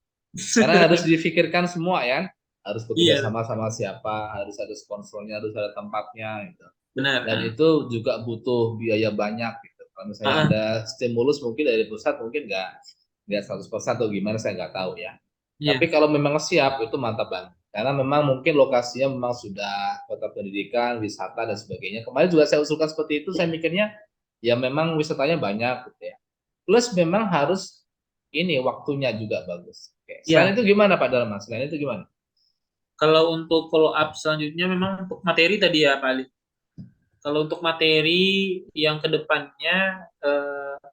Karena harus difikirkan semua ya, harus bekerja Iya, sama sama siapa, harus ada sponsornya, harus ada tempatnya gitu. benar. Dan itu juga butuh biaya banyak gitu. Kalau misalnya Ah, ada stimulus mungkin dari pusat mungkin nggak 100% atau gimana saya nggak tahu ya. Tapi iya. kalau memang siap itu mantap banget. Karena memang mungkin lokasinya memang sudah kota pendidikan, wisata dan sebagainya. Kemarin juga saya usulkan seperti itu, saya mikirnya ya memang wisatanya banyak gitu ya. Plus memang harus ini waktunya juga bagus. Oke. Selain Iya, itu gimana Pak Dalman? Selain itu gimana? kalau untuk follow up selanjutnya memang untuk materi tadi ya Pak Ali. Kalau untuk materi yang kedepannya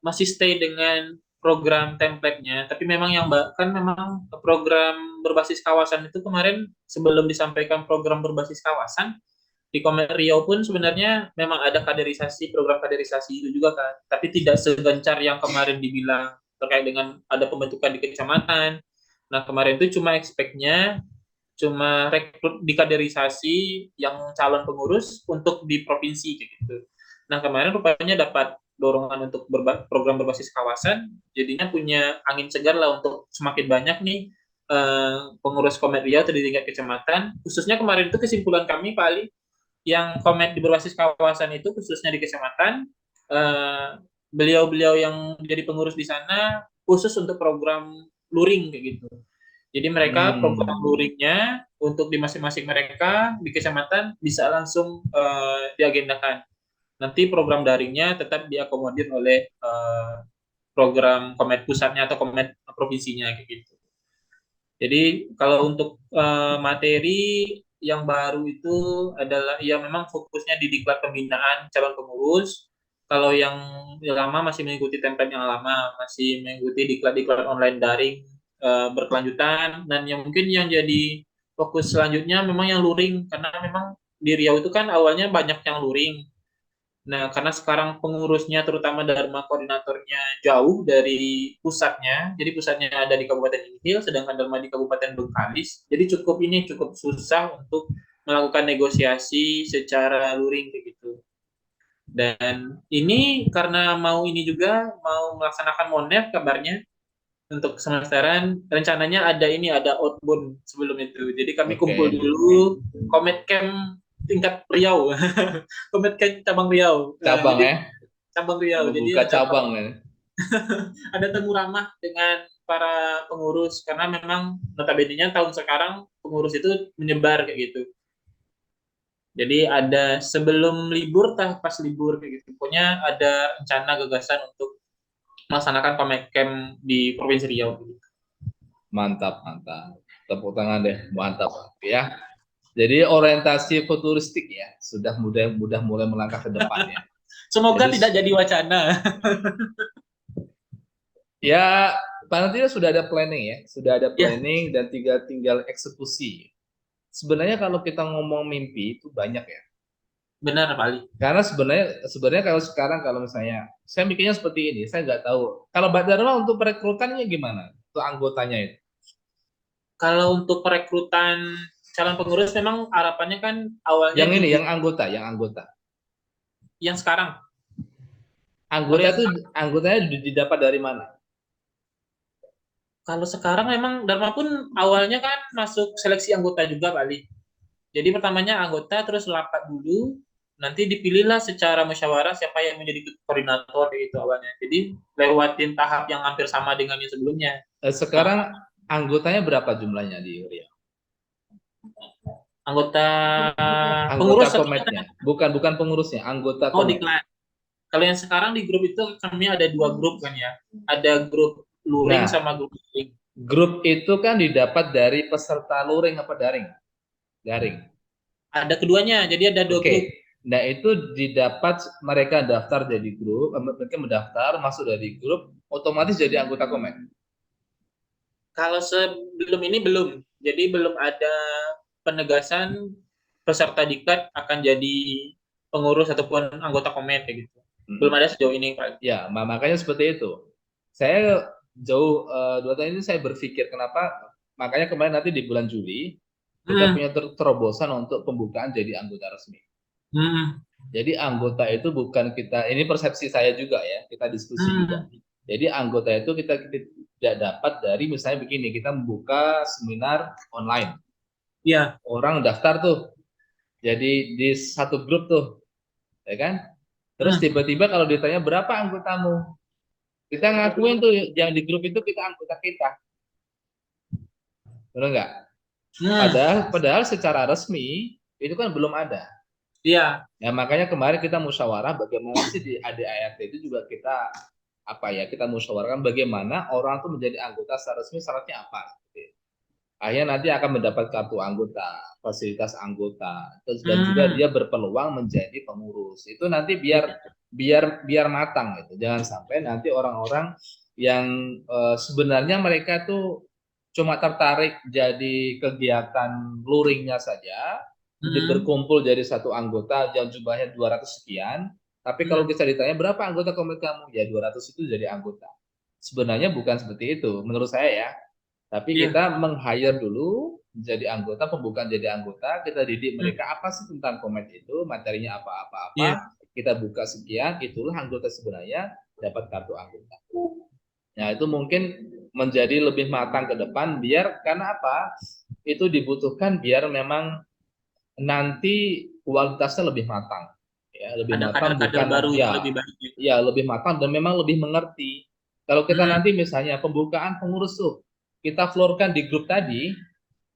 masih stay dengan program template-nya, tapi memang kan memang program berbasis kawasan itu kemarin sebelum disampaikan program berbasis kawasan di Komen Riau pun sebenarnya memang ada kaderisasi program kaderisasi itu juga kan, tapi tidak segencar yang kemarin dibilang terkait dengan ada pembentukan di kecamatan. Nah kemarin itu cuma expect-nya cuma rekrut di kaderisasi yang calon pengurus untuk di provinsi kayak gitu. Nah kemarin rupanya dapat dorongan untuk program berbasis kawasan, jadinya punya angin segar lah untuk semakin banyak nih pengurus Komet Riau di tingkat kecamatan. Khususnya kemarin itu kesimpulan kami Pak Ali, yang Komet di berbasis kawasan itu khususnya di kecamatan, eh, beliau-beliau yang menjadi pengurus di sana khusus untuk program luring kayak gitu. Jadi mereka program Hmm. luringnya untuk di masing-masing mereka di kecamatan bisa langsung diagendakan. Nanti program daringnya tetap diakomodir oleh program Komet pusatnya atau Komet provinsinya kayak gitu. Jadi kalau untuk materi yang baru itu adalah ya memang fokusnya di diklat pembinaan calon pengurus. Kalau yang lama masih mengikuti template yang lama, masih mengikuti diklat-diklat online daring berkelanjutan, dan yang mungkin yang jadi fokus selanjutnya memang yang luring, karena memang di Riau itu kan awalnya banyak yang luring. Nah, karena sekarang pengurusnya terutama Dharma koordinatornya jauh dari pusatnya, jadi pusatnya ada di Kabupaten Inhil, sedangkan Dharma di Kabupaten Bengkalis. Jadi cukup susah untuk melakukan negosiasi secara luring kayak gitu. Dan ini karena ini juga mau melaksanakan Monef kabarnya untuk semesteran, rencananya ada outbound sebelum itu. Jadi kami kumpul Oke. dulu Comet Camp tingkat Riau. Comet Camp cabang Riau. Cabang Jadi ya, cabang Riau. Jadi membuka cabang ya. ada temu ramah dengan para pengurus karena memang notabene-nya tahun sekarang pengurus itu menyebar kayak gitu. Jadi ada sebelum libur, pas libur kayak gitu. Pokoknya ada rencana gagasan untuk melaksanakan Comet Camp di Provinsi Riau. Mantap, mantap. Tepuk tangan deh, mantap ya. Jadi orientasi futuristik ya, sudah mudah mulai melangkah ke depan ya. Semoga Jadi tidak jadi wacana. ya panitia sudah ada planning ya, sudah ada Ya, planning dan tinggal eksekusi. Sebenarnya kalau kita ngomong mimpi itu banyak ya. benar Pak Ali. Karena sebenarnya sebenarnya kalau sekarang kalau misalnya saya mikirnya seperti ini, saya nggak tahu. Kalau Mbak Dharma untuk perekrutannya gimana? Untuk anggotanya itu. Kalau untuk perekrutan calon pengurus memang harapannya kan awalnya Yang ini, di yang anggota. yang sekarang. Kalau Anggota yang itu anggotanya didapat dari mana? kalau sekarang memang Dharma pun awalnya kan masuk seleksi anggota juga kali. Jadi pertamanya anggota terus rapat dulu, nanti dipilihlah secara musyawarah siapa yang menjadi koordinator itu awalnya. Jadi lewatin tahap yang hampir sama dengan yang sebelumnya. Nah, Sekarang anggotanya berapa jumlahnya di Riau? anggota Anggota pengurus atau kometnya, bukan bukan pengurusnya, anggota oh di komet. kelas. Kalau yang sekarang di grup itu kami ada dua grup kan ya. Ada grup luring Nah, sama grup daring. grup itu kan didapat dari peserta luring apa daring? Daring. Ada keduanya, jadi ada dua Oke. grup. Nah, itu didapat mereka daftar jadi grup, mereka mendaftar masuk dari grup, otomatis jadi anggota komet. Kalau sebelum ini belum. Jadi belum ada penegasan peserta diklat akan jadi pengurus ataupun anggota komen kayak gitu. Belum Mm-mm. ada sejauh ini, Pak. Ya, makanya seperti itu. Saya jauh 2 tahun ini saya berpikir kenapa, makanya kemarin nanti di bulan Juli kita Hmm. punya terobosan untuk pembukaan jadi anggota resmi. Hmm. Jadi anggota itu bukan kita, ini persepsi saya juga ya, kita diskusi juga. Hmm. Jadi anggota itu kita tidak dapat dari misalnya begini, kita membuka seminar online. Ya. Orang daftar tuh, jadi di satu grup tuh, ya kan? Terus Hmm. tiba-tiba kalau ditanya berapa anggotamu, kita ngakuin tuh yang di grup itu kita anggota kita, benar nggak? Hmm. Padahal secara resmi itu kan belum ada. Iya. Ya makanya kemarin kita musyawarah bagaimana sih di ADART itu juga kita apa ya kita musyawarahkan bagaimana orang itu menjadi anggota secara resmi syaratnya apa. Akhirnya nanti akan mendapat kartu anggota, fasilitas anggota, terus dan juga Hmm. dia berpeluang menjadi pengurus. Itu nanti biar biar biar matang gitu. Jangan sampai nanti orang-orang yang sebenarnya mereka tuh cuma tertarik jadi kegiatan luringnya saja, Hmm. berkumpul jadi satu anggota yang jumlahnya 200 sekian, tapi kalau Hmm. kita ditanya berapa anggota komite kamu, ya 200 itu jadi anggota. Sebenarnya bukan seperti itu, menurut saya ya. Tapi Iya. kita meng-hire dulu menjadi anggota, pembukaan jadi anggota, kita didik Hmm. mereka apa sih tentang Komet itu, materinya Iya. apa-apa-apa, kita buka sekian, itulah anggota sebenarnya dapat kartu anggota. Nah, itu mungkin menjadi lebih matang ke depan biar karena apa? Itu dibutuhkan biar memang nanti kualitasnya lebih matang. Ya, lebih Ada matang kader-kader baru bukan yang ya lebih baik. ya lebih matang dan memang lebih mengerti. Kalau kita Hmm. nanti misalnya pembukaan pengurus tuh kita florkan di grup tadi,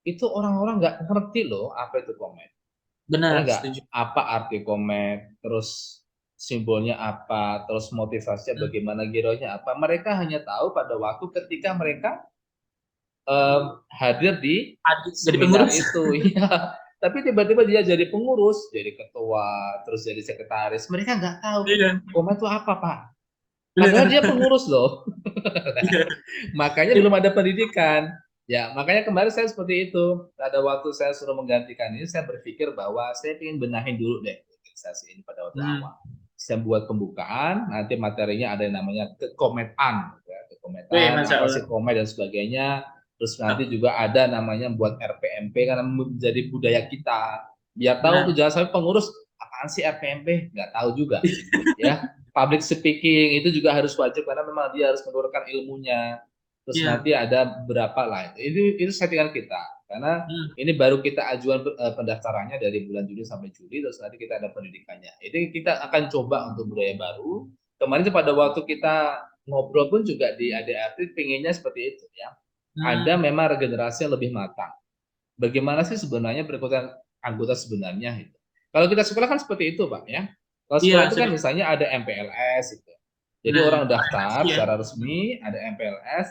itu orang-orang nggak ngerti loh apa itu komen. Karena Benar, nggak setuju. apa arti komen, terus simbolnya apa, terus motivasinya Hmm. bagaimana, gironya apa. Mereka hanya tahu pada waktu ketika mereka hadir di Jadi seminar pengurus. itu. Ya. Tapi tiba-tiba dia jadi pengurus, jadi ketua, terus jadi sekretaris. Mereka nggak tahu Iya. komen itu apa, Pak. Padahal dia Benar. pengurus loh. Iya. Makanya belum ada pendidikan. Ya, makanya kemarin saya seperti itu. Pada waktu saya suruh menggantikan ini, saya berpikir bahwa saya ingin benahin dulu deh organisasi ini pada waktu Hmm. awal. Saya buat pembukaan, nanti materinya ada yang namanya kekometan, ya, Wih, kekometan, Masya apa Allah. sih komet dan sebagainya. Terus nanti juga ada namanya buat RPMP karena menjadi budaya kita. Biar tahu tuh Benar. jangan sampai pengurus apaan sih RPMP, nggak tahu juga. Ya, public speaking itu juga harus wajib karena memang dia harus menurunkan ilmunya. Terus Iya. nanti ada berapa lah itu settingan kita karena Hmm. ini baru kita ajuan pendaftarannya dari bulan Juni sampai Juli terus nanti kita ada pendidikannya. Itu kita akan coba untuk budaya baru. Kemarin pada waktu kita ngobrol pun juga di ADART pinginnya seperti itu ya. Ada Hmm. memang regenerasi yang lebih matang. Bagaimana sih sebenarnya perekrutan anggota sebenarnya itu? Kalau kita sekolah kan seperti itu, Pak ya. Kalau sekolah Iya, itu kan sudah. misalnya ada MPLS itu. Jadi Nah, orang daftar iya. secara resmi, ada MPLS,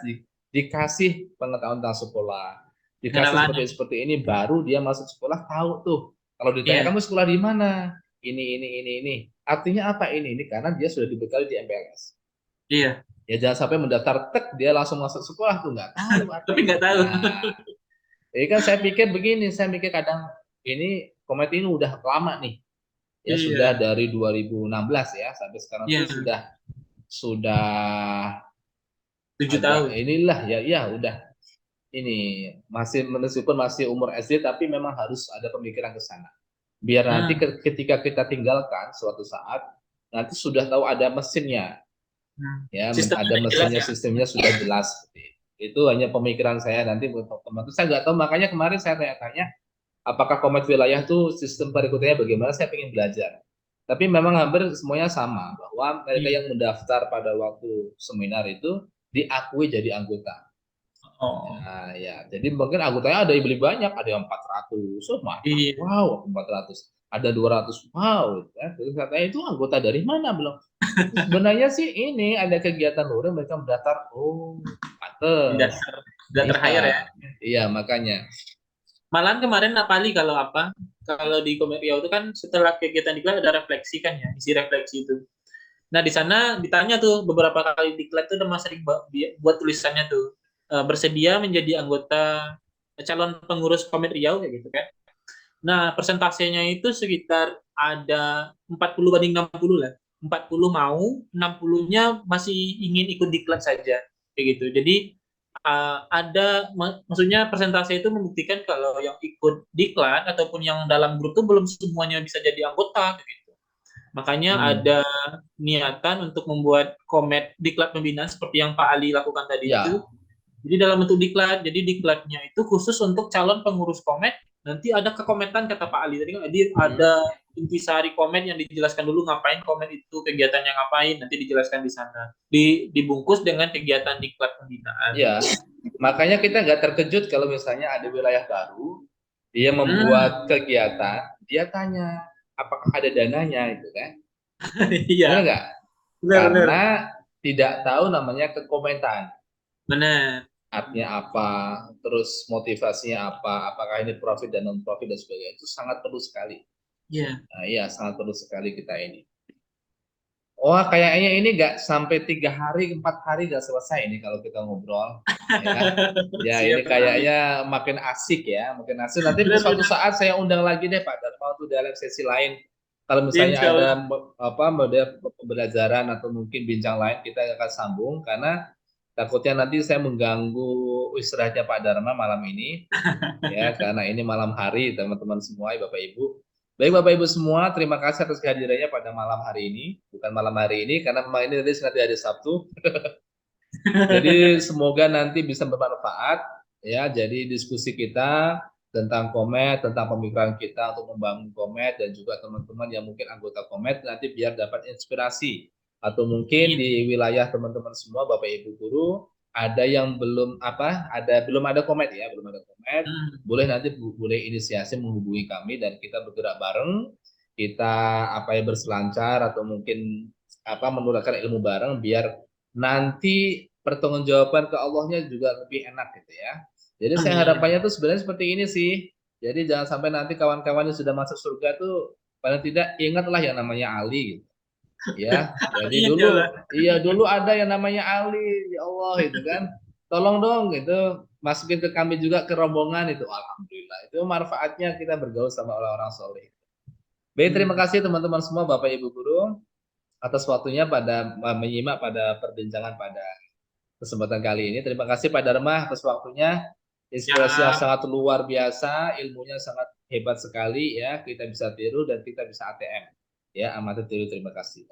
dikasih pengetahuan tentang sekolah, dikasih Kenalan. seperti ini, baru dia masuk sekolah tahu tuh. Kalau ditanya Iya. kamu sekolah di mana? Ini. Artinya apa ini? Ini karena dia sudah dibekali di MPLS. Iya. Ya jangan sampai mendaftar tek dia langsung masuk sekolah tuh nggak tahu apa Tapi itu. nggak tahu. Nah, jadi kan saya pikir begini, saya mikir kadang ini Komet ini udah lama nih. Ya sudah Iya. dari 2016 ya sampai sekarang tuh Iya. sudah 7 tahun. agak inilah ya ya udah ini masih meskipun masih umur SD tapi memang harus ada pemikiran ke sana. Biar nanti Hmm. ketika kita tinggalkan suatu saat nanti sudah tahu ada mesinnya, ya, Sistemnya ada udah jelas mesinnya, ya. sistemnya sudah jelas. Itu hanya pemikiran saya nanti untuk teman-teman. Saya nggak tahu, makanya kemarin saya tanya-tanya, apakah Komet Wilayah tuh sistem perikutnya bagaimana? Saya ingin belajar. Tapi memang hampir semuanya sama, bahwa mereka yang mendaftar pada waktu seminar itu diakui jadi anggota. Oh, Nah, ya, jadi mungkin anggotanya ada yang beli banyak, ada yang 400, oh, mantap. iya. Wow, 400. Ada 200, wow. Ya. Terus katanya itu anggota dari mana? Belum. Sebenarnya sih ini ada kegiatan luring, mereka mendaftar. Oh, pantes. Udah Iya, terhayar ya. iya makanya. Malahan kemarin Napali kalau di Komet Riau itu kan setelah kegiatan diklat ada refleksi kan ya, isi refleksi itu. Nah di sana ditanya tuh beberapa kali diklat tuh udah sering buat tulisannya tuh bersedia menjadi anggota calon pengurus Komet Riau kayak gitu kan. Nah persentasenya itu sekitar ada 40 banding 60 lah. 40 mau, 60-nya masih ingin ikut diklat saja kayak gitu. Jadi maksudnya persentase itu membuktikan kalau yang ikut diklat ataupun yang dalam grup itu belum semuanya bisa jadi anggota gitu. Makanya ada niatan untuk membuat komet diklat pembinaan seperti yang Pak Ali lakukan tadi itu. Ya, Jadi dalam bentuk diklat, jadi diklatnya itu khusus untuk calon pengurus komet. Nanti ada kekometan kata Pak Ali tadi kan, jadi ada intisari komet yang dijelaskan dulu ngapain komet itu, kegiatannya ngapain, nanti dijelaskan di sana. Dibungkus dengan kegiatan diklat pembinaan. ya. Makanya kita nggak terkejut kalau misalnya ada wilayah baru, dia membuat kegiatan, dia tanya apakah ada dananya, itu kan? Iya. Benar nggak? Benar. Karena tidak tahu namanya kekomentan. Benar. Artinya apa, terus motivasinya apa, apakah ini profit dan non profit dan sebagainya, itu sangat perlu sekali. Iya. Nah, iya, sangat perlu sekali kita ini. Wah, kayaknya ini nggak sampai 3 hari, 4 hari nggak selesai ini kalau kita ngobrol. Ya, ya ini Siap, Pak Ali. kayaknya makin asik ya, makin asik. Nanti suatu Benar-benar. saat saya undang lagi deh Pak Dharma untuk dalam sesi lain. Kalau misalnya Insya ada Allah. model pembelajaran atau mungkin bincang lain, kita akan sambung karena takutnya nanti saya mengganggu istirahatnya Pak Dharma malam ini, ya karena ini malam hari teman-teman semua, Bapak Ibu. Baik Bapak Ibu semua, terima kasih atas kehadirannya pada malam hari ini. Bukan malam hari ini karena memang ini nanti hari Sabtu. Jadi semoga nanti bisa bermanfaat ya. Jadi diskusi kita tentang Komet, tentang pemikiran kita untuk membangun Komet dan juga teman-teman yang mungkin anggota Komet nanti biar dapat inspirasi atau mungkin di wilayah teman-teman semua Bapak Ibu guru ada yang belum ada Komet ya, belum ada Komet, boleh nanti boleh inisiasi menghubungi kami dan kita bergerak bareng, kita berselancar atau mungkin menularkan ilmu bareng biar nanti pertanggungjawaban ke Allahnya juga lebih enak gitu ya. Jadi saya Amin. harapannya tuh sebenarnya seperti ini sih. Jadi jangan sampai nanti kawan-kawan yang sudah masuk surga tuh paling tidak ingatlah yang namanya Ali gitu. Ya, jadi dulu ada yang namanya Ali, ya Allah itu kan. Tolong dong gitu masukin ke kami juga ke rombongan itu. Alhamdulillah. Itu manfaatnya kita bergaul sama orang-orang soleh. Baik, terima kasih teman-teman semua Bapak Ibu guru atas waktunya pada menyimak pada perbincangan pada kesempatan kali ini. Terima kasih Pak Dharma atas waktunya. Inspirasi yang sangat luar biasa, ilmunya sangat hebat sekali ya. Kita bisa tiru dan kita bisa ATM. Ya, amati tiru, terima kasih.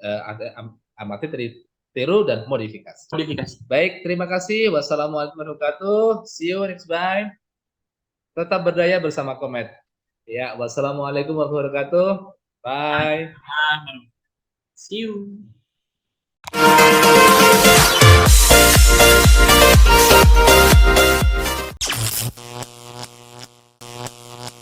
Amati tiru dan modifikasi. Baik, terima kasih. Wassalamualaikum warahmatullahi wabarakatuh. See you next time. Tetap berdaya bersama Komet. Ya, wassalamualaikum warahmatullahi wabarakatuh. Bye. See you.